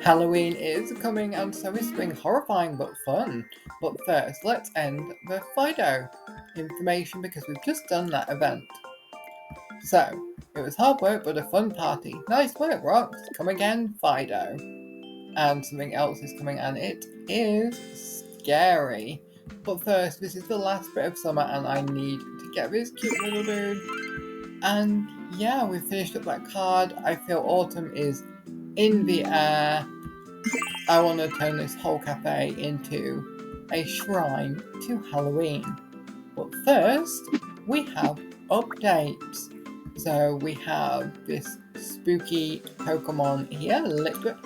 Halloween is coming and so is spring, horrifying but fun. But first, let's end the Fido information because we've just done that event. So, it was hard work but a fun party. Nice work, Rox. Come again, Fido. And something else is coming and it is scary. But first, this is the last bit of summer and I need to get this cute little dude. And yeah, we've finished up that card. I feel autumn is in the air. I want to turn this whole cafe into a shrine to Halloween. But first, we have updates. So we have this spooky Pokemon here, Liquid,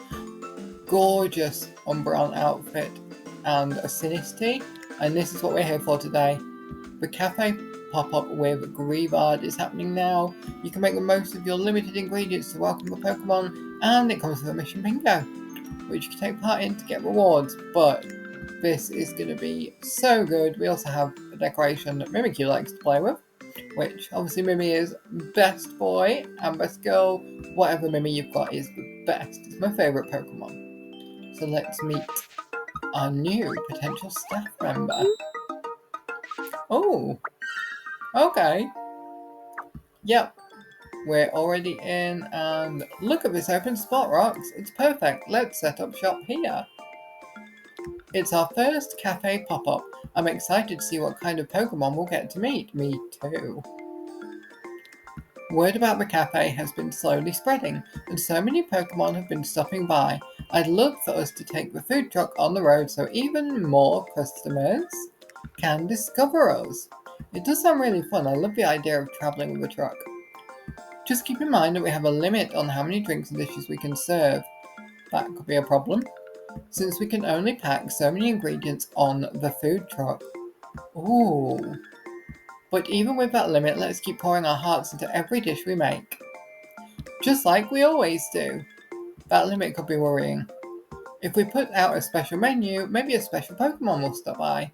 gorgeous Umbreon outfit, and a Sinistea. And this is what we're here for today. The cafe pop-up with Greavard is happening now. You can make the most of your limited ingredients to welcome the Pokemon, and it comes with a mission bingo, which you can take part in to get rewards. But this is going to be so good. We also have a decoration that Mimikyu likes to play with, which obviously Mimi is best boy and best girl. Whatever Mimi you've got is the best. It's my favourite Pokemon. So let's meet our new potential staff member. Oh, okay. Yep, we're already in, and look at this open spot, Rocks. It's perfect. Let's set up shop here. It's our first cafe pop-up. I'm excited to see what kind of Pokemon we'll get to meet. Me too. Word about the cafe has been slowly spreading, and so many Pokemon have been stopping by. I'd love for us to take the food truck on the road so even more customers can discover us. It does sound really fun. I love the idea of travelling with a truck. Just keep in mind that we have a limit on how many drinks and dishes we can serve. That could be a problem, since we can only pack so many ingredients on the food truck. Ooh. But even with that limit, let's keep pouring our hearts into every dish we make. Just like we always do. That limit could be worrying. If we put out a special menu, maybe a special Pokemon will stop by.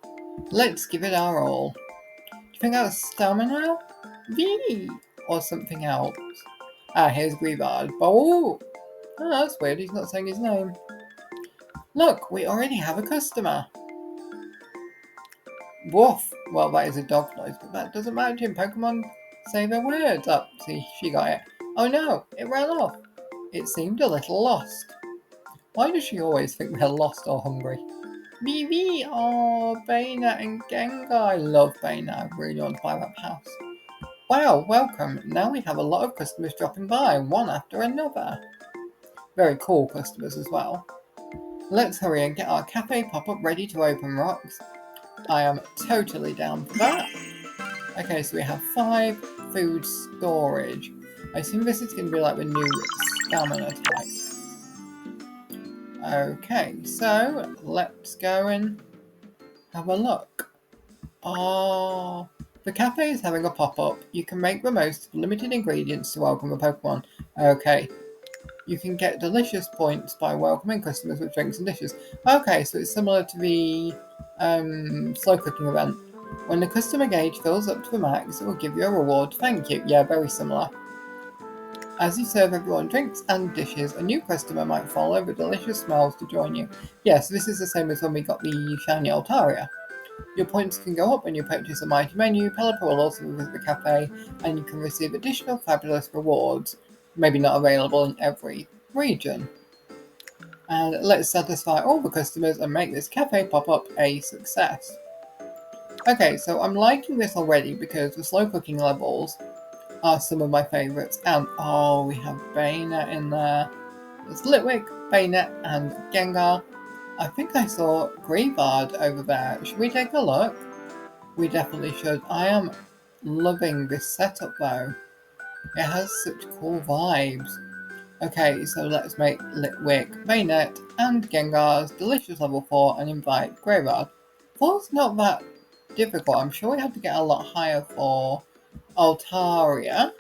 Let's give it our all. Do you think that's stamina? V! Or something else? Ah, here's Greavard. Oh, that's weird. He's not saying his name. Look, we already have a customer. Woof. Well, that is a dog noise, but that doesn't matter to him. Pokemon say their words. Oh, see, she got it. Oh no, it ran off. It seemed a little lost. Why does she always think we're lost or hungry? BB! Oh, Bayna and Gengar. I love Bayna. I really want to buy that house. Wow, welcome. Now we have a lot of customers dropping by, one after another. Very cool customers as well. Let's hurry and get our cafe pop-up ready to open, Rocks. I am totally down for that. Okay, so we have 5 food storage. I assume this is going to be like the new stamina type. Okay, so let's go and have a look. Oh, the cafe is having a pop-up. You can make the most of limited ingredients to welcome a Pokemon. Okay. You can get delicious points by welcoming customers with drinks and dishes. Okay, so it's similar to the slow cooking event. When the customer gauge fills up to the max, it will give you a reward. Thank you. Yeah, very similar. As you serve everyone drinks and dishes, a new customer might follow the delicious smells to join you. Yes, this is the same as when we got the shiny Altaria. Your points can go up when you purchase a mighty menu. Pelipper will also visit the cafe, and you can receive additional fabulous rewards. Maybe not available in every region. And let's satisfy all the customers and make this cafe pop-up a success. Okay, so I'm liking this already because the slow cooking levels are some of my favourites. And oh, we have Bayna in there. There's Litwick, Bayna, and Gengar. I think I saw Greavard over there. Should we take a look? We definitely should. I am loving this setup though. It has such cool vibes. Okay, so let's make Litwick, Baynet, and Gengar's delicious level 4 and invite Greavard. 4's not that difficult. I'm sure we have to get a lot higher for Altaria.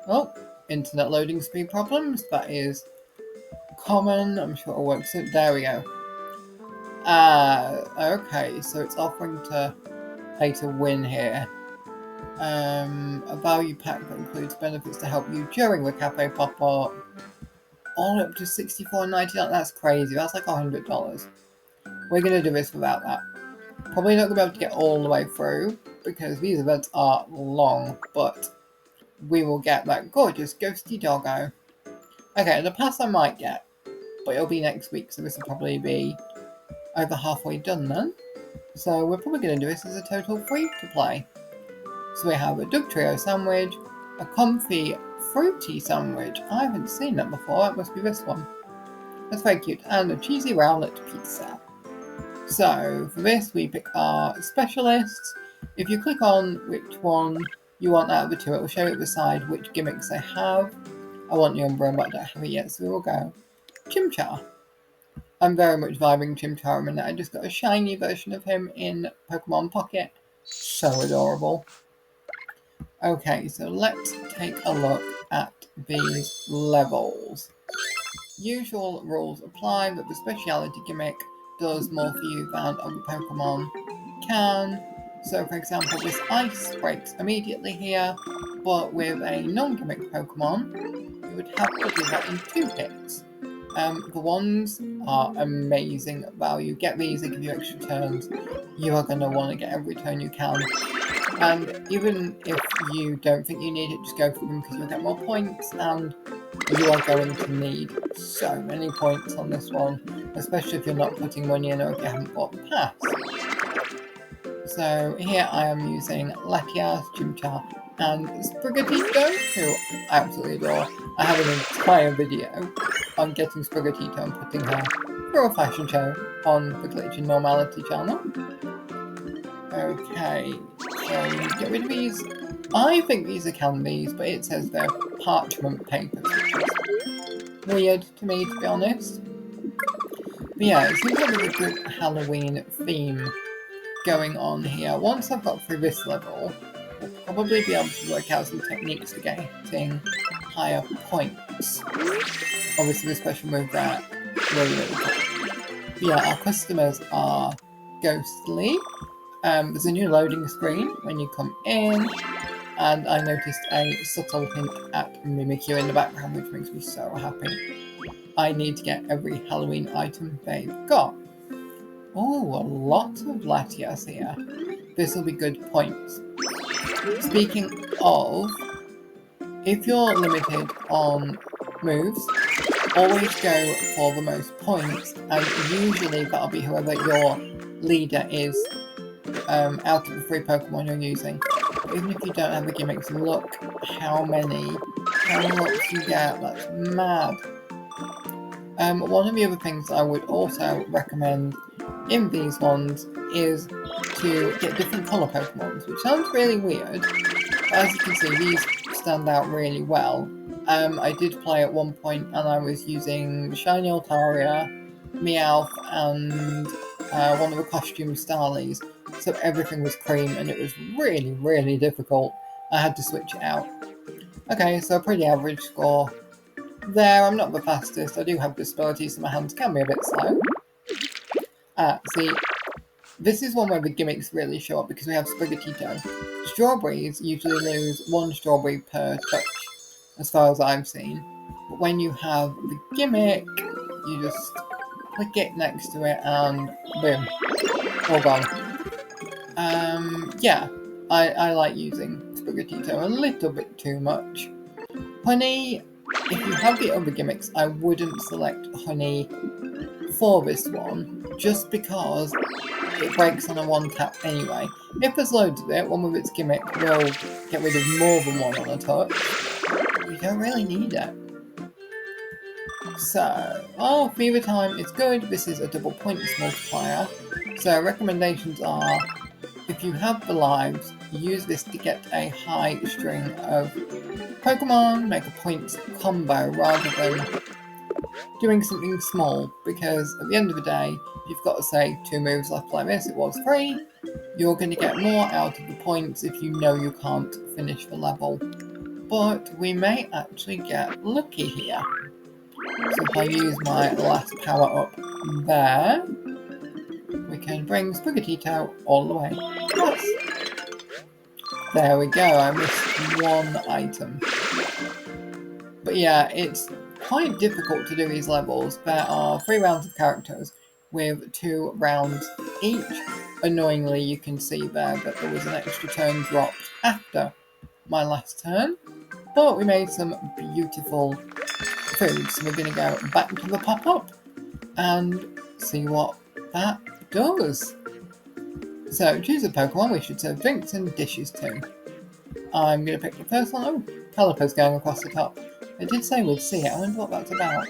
Oh, internet loading speed problems. That is common. I'm sure it'll work soon. There we go. Okay, so it's offering to pay to win here. A value pack that includes benefits to help you during the cafe pop-up. all up to $64.99. That's crazy. That's like $100. We're going to do this without that. Probably not going to be able to get all the way through because these events are long, but we will get that gorgeous ghosty doggo. Okay, the pass I might get, but it'll be next week, so this will probably be over halfway done then. So we're probably going to do this as a total free to play. So we have a Doug Trio sandwich, a comfy fruity sandwich. I haven't seen that before, that must be this one. That's very cute. And a cheesy rowlet pizza. So for this we pick our specialists. If you click on which one you want out of the two, it will show you at the side which gimmicks they have. I want the Umbreon, but I don't have it yet, so we will go Chimchar. I'm very much vibing Chimchar a minute. I just got a shiny version of him in Pokemon Pocket. So adorable. Okay, so let's take a look at these levels. Usual rules apply, but the speciality gimmick does more for you than other Pokemon can. So for example, this ice breaks immediately here, but with a non-gimmick Pokemon, you would have to do that in 2 hits. The ones are amazing value. Get these, they give you extra turns. You are going to want to get every turn you can. And even if you don't think you need it, just go for them because you'll get more points, and you are going to need so many points on this one, especially if you're not putting money in or if you haven't bought the pass. So here I am using Latias, Chimchar, and Sprigatito, who I absolutely adore. I have an entire video on getting Sprigatito and putting her through a fashion show on the Glitch and Normality channel. Okay, so get rid of these. I think these are candies, but it says they're parchment papers, which is weird to me, to be honest. But yeah, it seems like there's a good Halloween theme going on here. Once I've got through this level, we'll probably be able to work out some techniques for getting higher points. Obviously, the special move there, really cool. But yeah, our customers are ghostly. There's a new loading screen when you come in, and I noticed a subtle hint at Mimikyu in the background, which makes me so happy. I need to get every Halloween item they've got. Oh, a lot of Latias here. This will be good points. Speaking of, if you're limited on moves, always go for the most points, and usually that'll be whoever your leader is out of the 3 Pokemon you're using. But even if you don't have the gimmicks, look how many power-ups you get. That's mad. One of the other things I would also recommend in these ones is to get different colour Pokemons, which sounds really weird, but as you can see, these stand out really well. I did play at one point and I was using Shiny Altaria, Meowth, and one of the costume Starlies, so everything was cream and it was really, really difficult. I had to switch it out. Okay, so a pretty average score there. I'm not the fastest, I do have disabilities, so my hands can be a bit slow. See, this is one where the gimmicks really show up because we have Sprigatito. Strawberries usually lose 1 strawberry per touch, as far as I've seen. But when you have the gimmick, you just click it next to it and boom, all gone. Yeah, I like using Sprigatito a little bit too much. Honey, if you have the other gimmicks, I wouldn't select Honey for this one, just because it breaks on a 1-tap anyway. If there's loads of it, one with its gimmick will get rid of more than 1 on a touch. You don't really need it. So, Fever Time is good. This is a double points multiplier. So recommendations are, if you have the lives, use this to get a high string of Pokemon, make a points combo rather than doing something small, because at the end of the day, if you've got to say 2 moves left like this, it was 3, you're going to get more out of the points if you know you can't finish the level. But we may actually get lucky here. So if I use my last power up there, we can bring Sprigatito all the way. Yes. There we go, I missed 1 item. But yeah, it's quite difficult to do these levels. There are 3 rounds of characters with 2 rounds each. Annoyingly, you can see there that there was an extra turn dropped after my last turn, but we made some beautiful food, so we're going to go back to the pop-up and see what that does. So choose a Pokemon. We should serve drinks and dishes too. I'm going to pick the first one. Oh, Caliper's going across the top. It did say we'd see it. I wonder what that's about.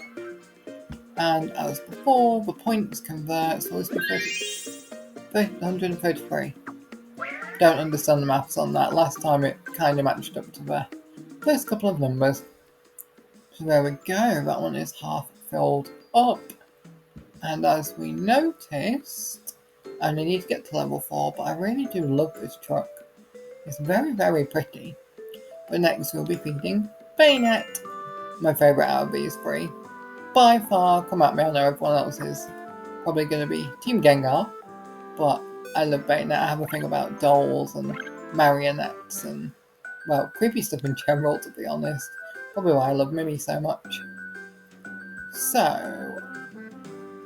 And as before, the points convert, so it's 133. Don't understand the maths on that. Last time it kind of matched up to the first couple of numbers. So there we go. That one is half filled up. And as we noticed, I only need to get to level 4, but I really do love this truck. It's very, very pretty. But next we'll be feeding Bayonet. My favourite out of these 3. By far, come at me, I know everyone else is probably going to be Team Gengar. But I love Bayonet. I have a thing about dolls and marionettes and, well, creepy stuff in general, to be honest. Probably why I love Mimi so much. So,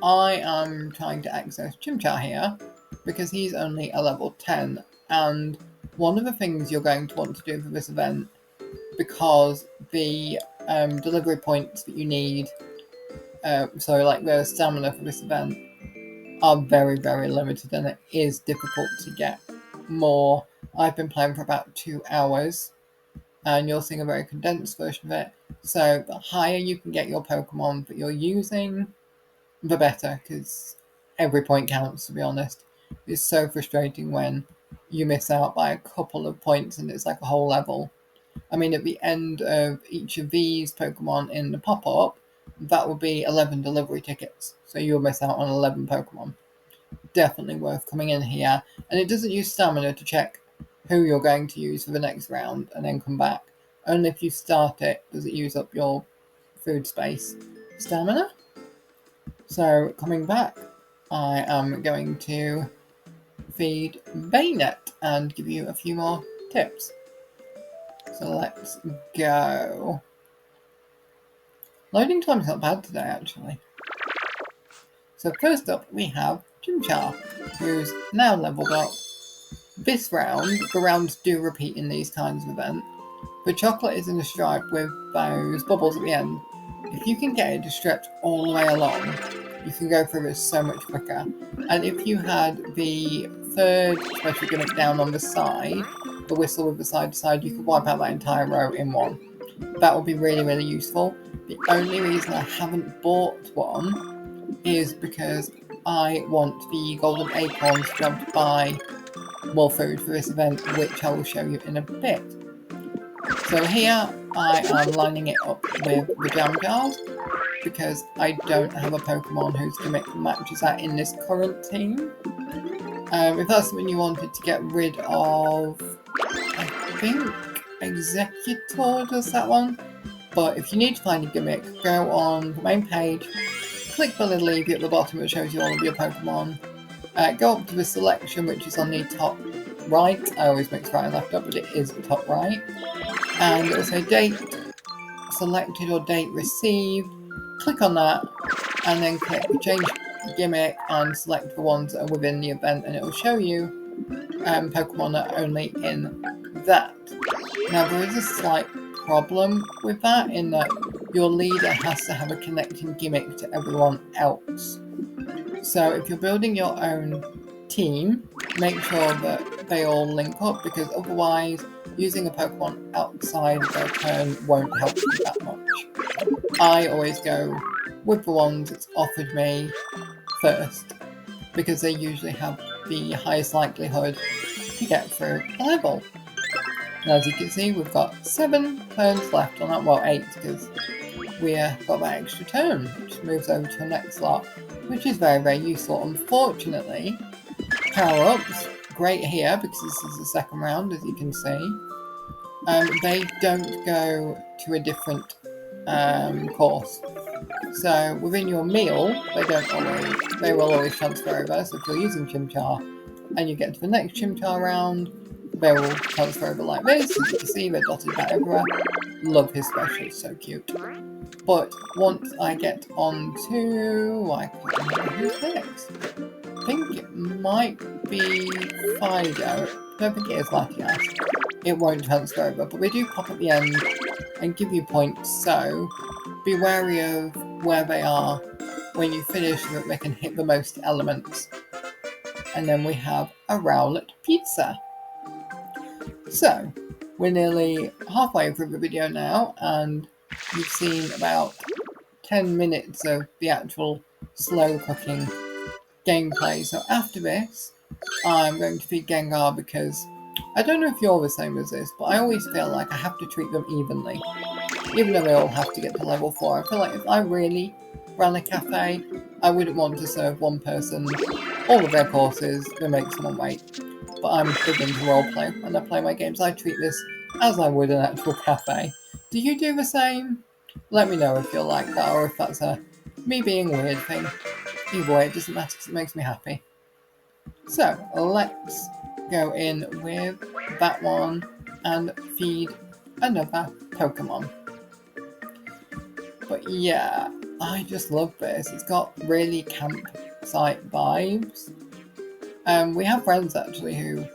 I am trying to access Chimchar here because he's only a level 10, and one of the things you're going to want to do for this event, because the delivery points that you need, so like the stamina for this event, are very, very limited, and it is difficult to get more. I've been playing for about 2 hours, and you're seeing a very condensed version of it, so the higher you can get your Pokemon that you're using, the better, because every point counts, to be honest. It's so frustrating when you miss out by a couple of points and it's like a whole level. I mean, at the end of each of these Pokemon in the pop-up, that would be 11 delivery tickets, so you'll miss out on 11 Pokemon. Definitely worth coming in here. And it doesn't use stamina to check who you're going to use for the next round and then come back. Only if you start it does it use up your food space. Stamina? So, coming back, I am going to feed Bayonet and give you a few more tips. So let's go. Loading time's not bad today, actually. So first up, we have Chimchar, who's now leveled up. This round, the rounds do repeat in these kinds of events. The chocolate is in a stripe with those bubbles at the end. If you can get it to stretch all the way along, you can go through this so much quicker. And if you had the third special gimmick down on the side, the whistle with the side to side, you could wipe out that entire row in one. That would be really, really useful. The only reason I haven't bought one is because I want the golden acorns to be able to buy more food for this event, which I will show you in a bit. So here I am lining it up with the jam jars because I don't have a Pokemon whose gimmick matches that in this current team. If that's something you wanted to get rid of, I think Executor does that one. But if you need to find a gimmick, go on the main page, click the little leafy at the bottom that shows you all of your Pokemon, go up to the selection which is on the top right. I always mix right and left up, but it is the top right. And it'll say date selected or date received. Click on that and then click change gimmick and select the ones that are within the event, and it will show you Pokemon that are only in that. Now there is a slight problem with that in that your leader has to have a connecting gimmick to everyone else. So if you're building your own team, make sure that they all link up, because otherwise using a Pokemon outside their turn won't help you that much. I always go with the ones that's offered me first, because they usually have the highest likelihood to get through the level. And as you can see, we've got 7 turns left on that, well 8, because we've got that extra turn, which moves over to the next slot, which is very, very useful. Unfortunately, power-ups, great here, because this is the second round, as you can see. They don't go to a different course. So within your meal, they will always transfer over. So if you're using Chimchar and you get to the next Chimchar round, they will transfer over like this. As you can see, they're dotted about everywhere. Love his special, it's so cute. But once I get on to, I can't remember who's next. I think it might be Fido. I don't think it is Latias. It won't transfer over, but they do pop at the end and give you points, so be wary of where they are when you finish so that they can hit the most elements. And then we have a Rowlet Pizza. So, we're nearly halfway through the video now, and you've seen about 10 minutes of the actual slow cooking gameplay. So after this, I'm going to feed Gengar because I don't know if you're the same as this, but I always feel like I have to treat them evenly. Even though they all have to get to level 4, I feel like if I really ran a cafe, I wouldn't want to serve one person all of their courses and make someone wait. But I'm big into roleplay when I play my games. I treat this as I would an actual cafe. Do you do the same? Let me know if you're like that or if that's a me being weird thing. Either way, it doesn't matter because it makes me happy. So, let's go in with that one and feed another Pokemon. But yeah, I just love this. It's got really campsite vibes. We have friends actually who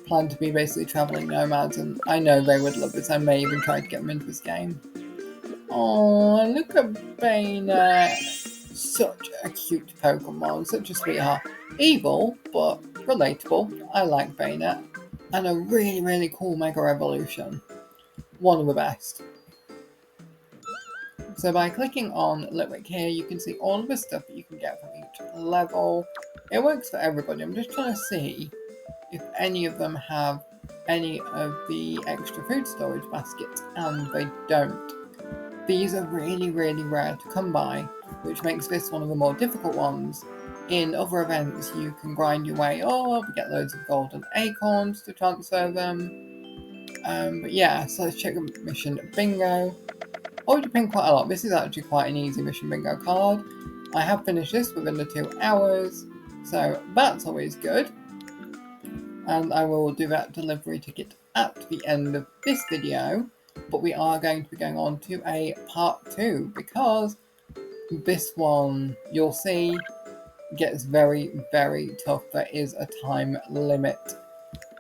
plan to be basically travelling nomads, and I know they would love this. I may even try to get them into this game. Oh, look at Baina. Such a cute Pokemon, such a sweetheart. Evil, but relatable. I like Baina. And a really, really cool Mega Evolution. One of the best. So by clicking on Litwick here, you can see all of the stuff that you can get from each level. It works for everybody. I'm just trying to see if any of them have any of the extra food storage baskets, and they don't. These are really, really rare to come by, which makes this one of the more difficult ones. In other events, you can grind your way up, get loads of golden acorns to transfer them. But yeah, so let's check the mission bingo. Already been quite a lot. This is actually quite an easy mission bingo card. I have finished this within the 2 hours, so that's always good. And I will do that delivery ticket at the end of this video. But we are going to be going on to a part 2 because this one, you'll see, gets very, very tough. There is a time limit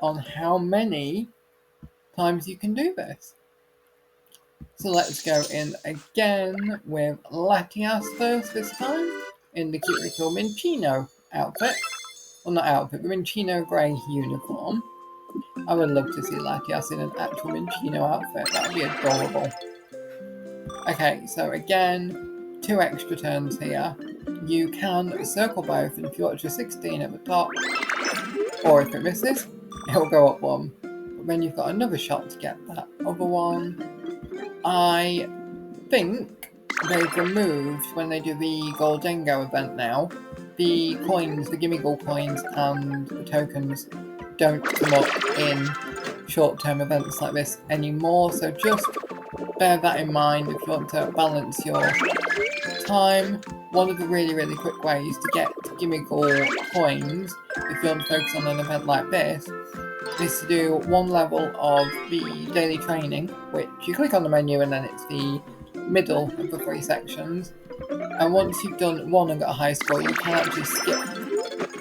on how many times you can do this. So let's go in again with Latias first this time in the cute little Minccino outfit. Well, not outfit, the Minccino grey uniform. I would love to see Latias in an actual Minccino outfit. That would be adorable. Okay, so again, 2 extra turns here. You can circle both, and if you watch the 16 at the top, or if it misses, it'll go up 1. But then you've got another shot to get that other one. I think they've removed, when they do the Goldengo event now, the coins, the Gimmighoul coins and the tokens don't come up in short-term events like this anymore, so just bear that in mind if you want to balance your time. One of the really, really quick ways to get Gimmighoul coins, if you want to focus on an event like this, is to do 1 level of the daily training, which you click on the menu and then it's the middle of the 3 sections. And once you've done 1 and got a high score, you can actually skip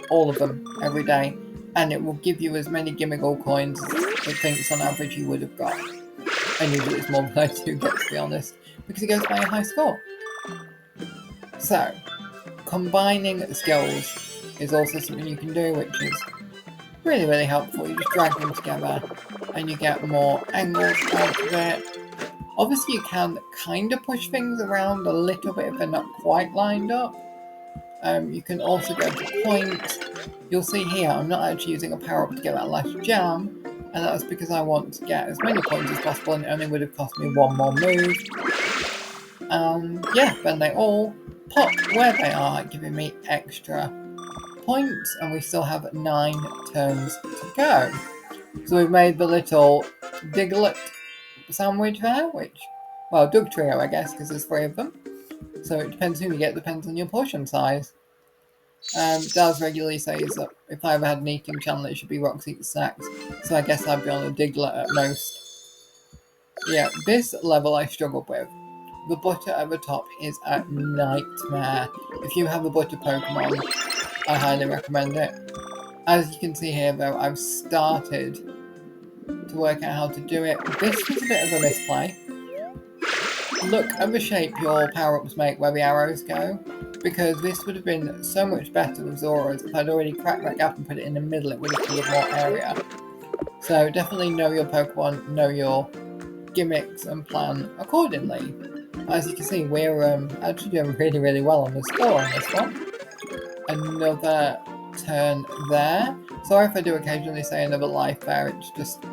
all of them every day, and it will give you as many Gimmighoul coins as it thinks on average you would have got. And usually it's more than I do get, to be honest, because it goes by a high score. So, combining skills is also something you can do, which is really, really helpful. You just drag them together and you get more angles out of it. Obviously you can kind of push things around a little bit if they're not quite lined up. You can also go to points. You'll see here I'm not actually using a power up to get that last jam, and that's because I want to get as many points as possible, and it only would have cost me 1 more move. Yeah, then they all pop where they are, giving me extra points, and we still have 9 turns to go. So we've made the little Diglett sandwich there, which, well, Doug Trio I guess, because there's 3 of them. So it depends who you get, depends on your portion size. Daz regularly says that if I ever had an eating channel, it should be Roxy Eats Snacks, so I guess I'd be on a Diglett at most. Yeah, this level I struggled with. The butter at the top is a nightmare. If you have a butter Pokemon, I highly recommend it. As you can see here though, I've started to work out how to do it. This was a bit of a misplay. Look at the shape your power-ups make where the arrows go, because this would have been so much better with Zora's. If I'd already cracked that gap and put it in the middle, it would have covered more area. So definitely know your Pokemon, know your gimmicks and plan accordingly. As you can see, we're actually doing really, really well on the score on this one. Another turn there. Sorry if I do occasionally say another life there, it's just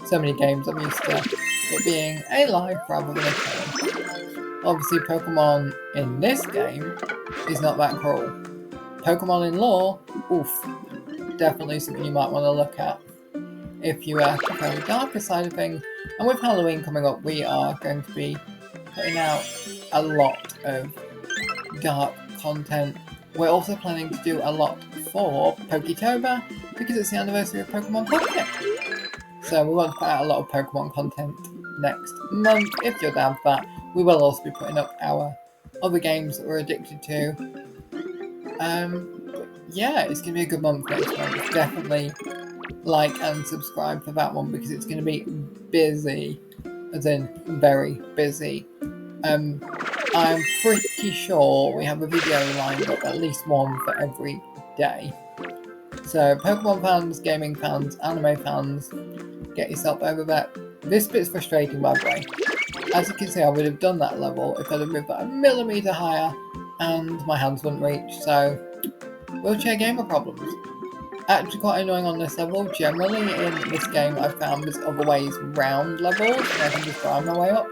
so many games I'm used to it being a life rather than a turn. Obviously Pokemon in this game is not that cruel. Pokemon in lore, oof, definitely something you might want to look at if you prefer the darker side of things. And with Halloween coming up, we are going to be putting out a lot of dark content. We're also planning to do a lot for Poketober because it's the anniversary of Pokémon Café. So we want to put out a lot of Pokemon content next month. If you're down for that, we will also be putting up our other games that we're addicted to. Yeah, it's going to be a good month next month. Definitely like and subscribe for that one because it's going to be busy, as in very busy. I'm pretty sure we have a video lined up, at least one for every day. So Pokemon fans, gaming fans, anime fans, get yourself over that. This bit's frustrating by the way. As you can see, I would have done that level if I'd have moved that a millimetre higher and my hands wouldn't reach, so wheelchair gamer problems. Actually quite annoying on this level. Generally in this game I've found there's other ways round levels and I can just grind my way up.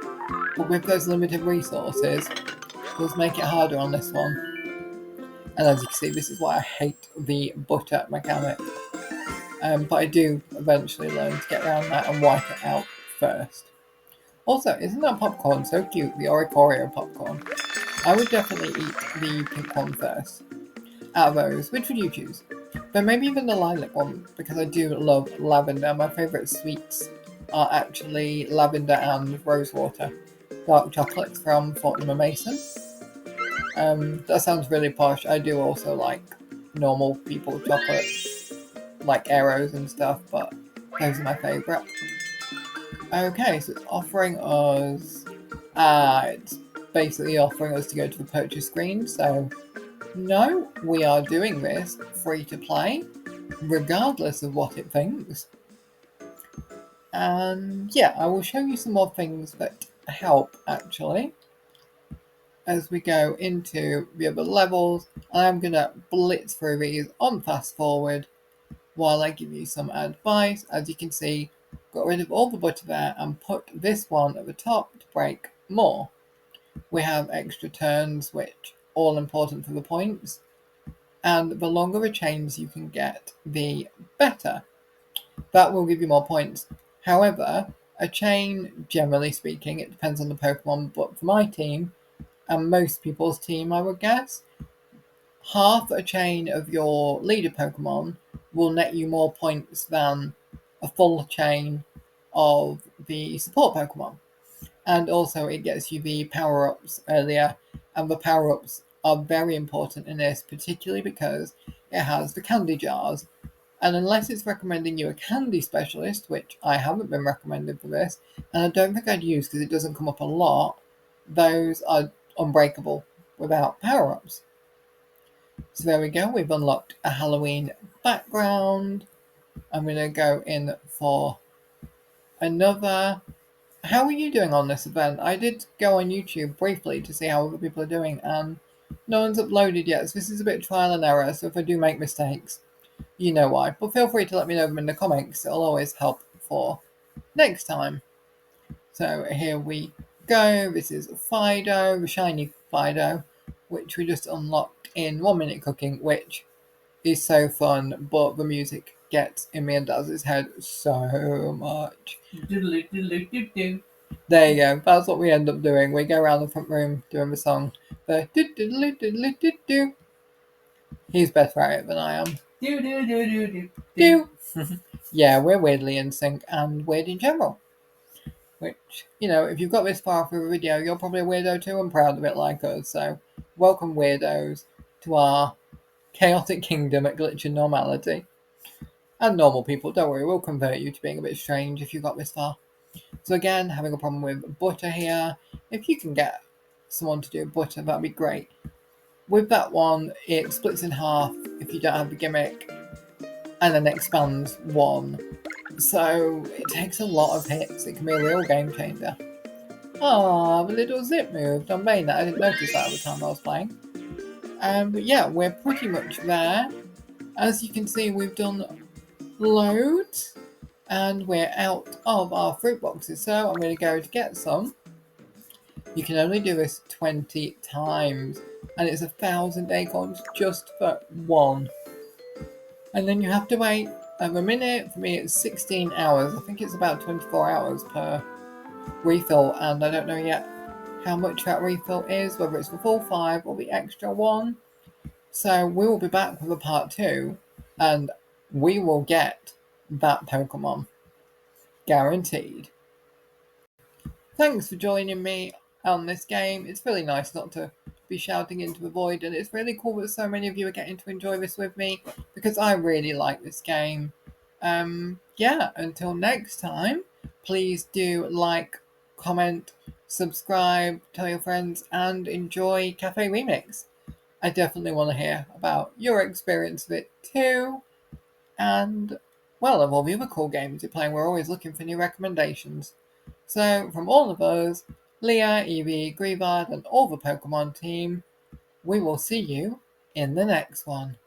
But with those limited resources, it does make it harder on this one. And as you can see, this is why I hate the butter mechanic. But I do eventually learn to get around that and wipe it out first. Also, isn't that popcorn so cute? The Oricorio popcorn. I would definitely eat the pink one first. Out of those, which would you choose? But maybe even the lilac one, because I do love lavender. My favourite sweets are actually lavender and rosewater. Dark chocolates from Fortnum & Mason. That sounds really posh. I do also like normal people chocolates, like arrows and stuff, but those are my favourite. Okay, so it's offering us... it's basically offering us to go to the purchase screen, so... No, we are doing this free to play, regardless of what it thinks. And yeah, I will show you some more things that help, actually, as we go into the other levels. I'm going to blitz through these on fast forward while I give you some advice. As you can see, got rid of all the butter there and put this one at the top to break more. We have extra turns, which all important for the points. And the longer the chains you can get, the better. That will give you more points. However, a chain, generally speaking, it depends on the Pokemon, but for my team, and most people's team, I would guess, half a chain of your leader Pokemon will net you more points than a full chain of the support Pokemon. And also it gets you the power-ups earlier, and the power-ups are very important in this, particularly because it has the candy jars. And unless it's recommending you a candy specialist, which I haven't been recommended for this, and I don't think I'd use because it doesn't come up a lot, those are unbreakable without power-ups. So there we go, we've unlocked a Halloween background. I'm going to go in for another... How are you doing on this event? I did go on YouTube briefly to see how other people are doing, and no one's uploaded yet, so this is a bit trial and error, so if I do make mistakes, you know why. But feel free to let me know them in the comments, it'll always help for next time. So here we go, this is Fido, the shiny Fido, which we just unlocked in 1 Minute Cooking, which is so fun, but the music gets in me and does his head so much. There you go, that's what we end up doing. We go around the front room doing the song. The He's better at it than I am. Do. Yeah, we're weirdly in sync and weird in general. Which, if you've got this far through a video, you're probably a weirdo too and proud of it like us. So, welcome weirdos to our chaotic kingdom at glitch and normality. And normal people, don't worry, we'll convert you to being a bit strange if you got this far. So again, having a problem with butter here. If you can get someone to do butter, that'd be great. With that one, it splits in half if you don't have the gimmick, and then expands one. So it takes a lot of hits. It can be a real game changer. Ah, the little zip moved on main that I didn't notice that at the time I was playing. But yeah, we're pretty much there. As you can see, we've done loads, and we're out of our fruit boxes. So I'm going to go to get some. You can only do this 20 times, and it's 1,000 acorns just for one. And then you have to wait a minute. For me, it's 16 hours. I think it's about 24 hours per refill, and I don't know yet how much that refill is, whether it's the full 5 or the extra 1. So we will be back with a part 2, and we will get that Pokemon. Guaranteed. Thanks for joining me on this game. It's really nice not to be shouting into the void, and it's really cool that so many of you are getting to enjoy this with me, because I really like this game. Yeah, until next time, please do like, comment, subscribe, tell your friends, and enjoy Cafe Remix. I definitely want to hear about your experience of it too. And, well, of all the other cool games you're playing, we're always looking for new recommendations. So, from all of us, Leah, Eevee, Greavard, and all the Pokemon team, we will see you in the next one.